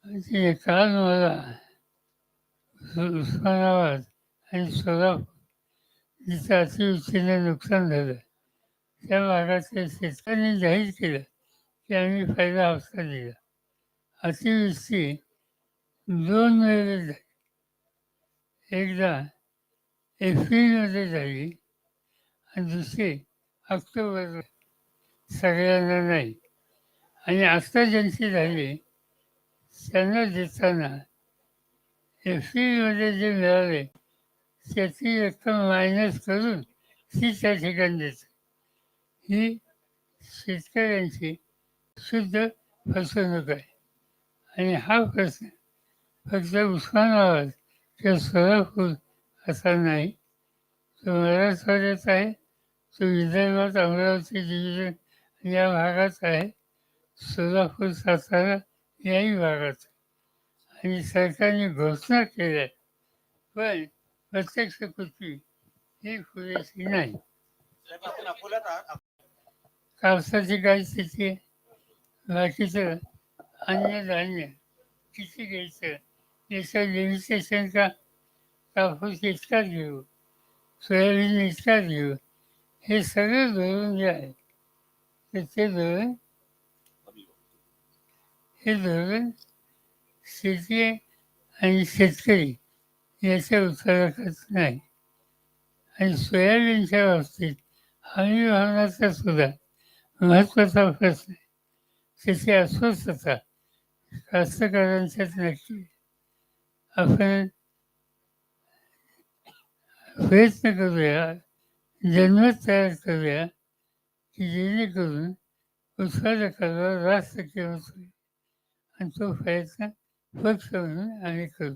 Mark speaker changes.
Speaker 1: म्हणजे काल मला उस्मानाबाद आणि सोलापूर जिथं अतिवृष्टीने नुकसान झालं त्या भागातल्या शेतकऱ्यांनी जाहीर केलं की आम्ही पहिला हप्ता दिला. अतिवृष्टी 2 वेळेला झाली. एकदा एप्रिलमध्ये झाली आणि दुसरी ऑक्टोबरला, सगळ्यांना नाही. आणि आता ज्यांची झाली त्यांना देताना एप्रिलमध्ये जे मिळाले त्याची रक्कम मायनस करून ती त्या ठिकाणी देतात. ही शेतकऱ्यांची शुद्ध फसवणूक आहे. आणि हा प्रश्न फक्त उस्मानाबाद किंवा सोलापूर असा नाही, तो मराठवाड्यात आहे, तो विदर्भात अमरावती डिव्हिजन या भागात आहे, सोलापूर सातारा याही भागात आहे. आणि सरकारने घोषणा केल्या पण प्रत्यक्ष कृती ही पुरेशी नाही. कापसाची काय स्थिती आहे, बाकीचं अन्नधान्य किती घ्यायचं याचं लिमिटेशन का, कापूस इतकाच घेऊ, सोयाबीन इतकाच घेऊ, हे सगळं धोरण जे आहे तर ते धोरण शेती आणि शेतकरी याच्या उत्तराखत नाही. आणि सोयाबीनच्या बाबतीत हमी भावनाचा सुद्धा महत्त्वाचा प्रश्न आहे. त्याची अस्वस्थता कास्तकारांच्यात नक्की. आपण प्रयत्न करूया, जनमत तयार करूया की जेणेकरून उत्पादकाला रास्त किंमत होईल आणि तो प्रयत्न पक्ष म्हणून आम्ही करू.